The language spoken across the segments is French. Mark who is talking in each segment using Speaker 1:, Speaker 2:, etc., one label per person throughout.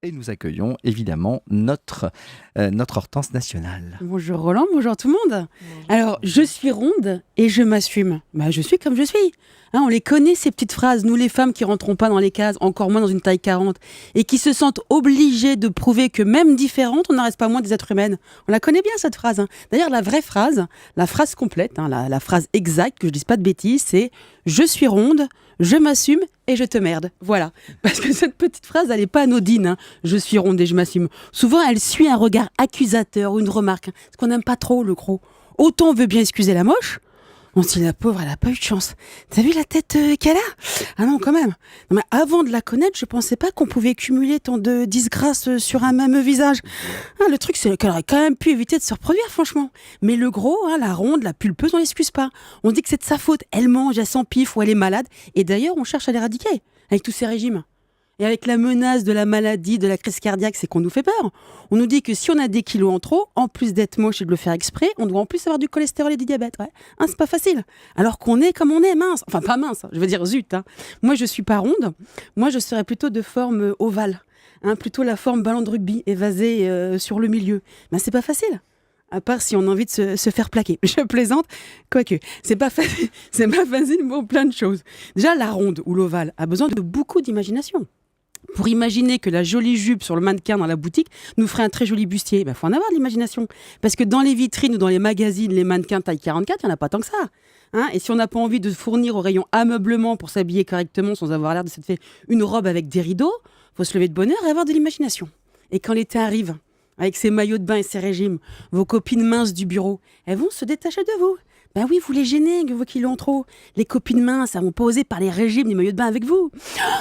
Speaker 1: et nous accueillons évidemment notre Hortense nationale.
Speaker 2: Bonjour Roland, bonjour tout le monde. Alors, je suis ronde et je m'assume. Je suis comme je suis. On les connaît ces petites phrases, nous les femmes qui rentrons pas dans les cases, encore moins dans une taille 40, et qui se sentent obligées de prouver que même différentes, on n'en reste pas moins des êtres humaines. On la connaît bien cette phrase. D'ailleurs, la vraie phrase, la phrase complète, la phrase exacte, que je dise pas de bêtises, c'est « je suis ronde, je m'assume et je te merde ». Voilà. Parce que cette petite phrase, elle n'est pas anodine. Je suis ronde et je m'assume. Souvent, elle suit un regard accusateur ou une remarque. Parce qu'on n'aime pas trop le gros. Autant on veut bien excuser la moche. On se dit, la pauvre, elle n'a pas eu de chance. T'as vu la tête qu'elle a ? Ah non, quand même. Non, mais avant de la connaître, je pensais pas qu'on pouvait cumuler tant de disgrâces sur un même visage. Le truc, c'est qu'elle aurait quand même pu éviter de se reproduire, franchement. Mais le gros, la ronde, la pulpeuse, on l'excuse pas. On dit que c'est de sa faute. Elle mange, elle s'empiffe ou elle est malade. Et d'ailleurs, on cherche à l'éradiquer avec tous ces régimes. Et avec la menace de la maladie, de la crise cardiaque, c'est qu'on nous fait peur. On nous dit que si on a des kilos en trop, en plus d'être moche et de le faire exprès, on doit en plus avoir du cholestérol et du diabète. Ouais. C'est pas facile. Alors qu'on est comme on est, mince. Enfin, pas mince, je veux dire zut. Moi, je suis pas ronde. Moi, je serais plutôt de forme ovale. Plutôt la forme ballon de rugby, évasée sur le milieu. C'est pas facile. À part si on a envie de se faire plaquer. Je plaisante, quoique. C'est pas facile pour plein de choses. Déjà, la ronde ou l'ovale a besoin de beaucoup d'imagination. Pour imaginer que la jolie jupe sur le mannequin dans la boutique nous ferait un très joli bustier, faut en avoir de l'imagination. Parce que dans les vitrines ou dans les magazines, les mannequins taille 44, il n'y en a pas tant que ça. Et si on n'a pas envie de fournir au rayon ameublement pour s'habiller correctement sans avoir l'air de s'être fait une robe avec des rideaux, faut se lever de bonne heure et avoir de l'imagination. Et quand l'été arrive, avec ses maillots de bain et ses régimes, vos copines minces du bureau, elles vont se détacher de vous. Oui, vous les gênez, vos kilos en trop. Les copines minces, elles vont pas oser parler régime des maillots de bain avec vous.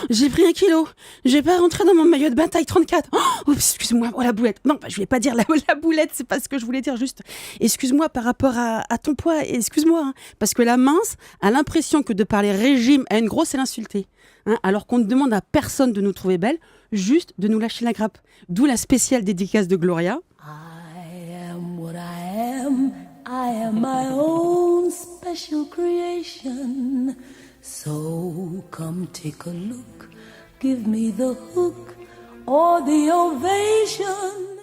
Speaker 2: J'ai pris 1 kilo. Je vais pas rentrer dans mon maillot de bain taille 34. Excuse-moi, la boulette. Non, je vais pas dire la boulette, c'est pas ce que je voulais dire, juste. Excuse-moi par rapport à ton poids, excuse-moi. Parce que la mince a l'impression que de parler régime à une grosse, c'est l'insulter. Alors qu'on ne demande à personne de nous trouver belles, juste de nous lâcher la grappe. D'où la spéciale dédicace de Gloria.
Speaker 3: I am what I am. I am my own special creation. So come take a look. Give me the hook or the ovation.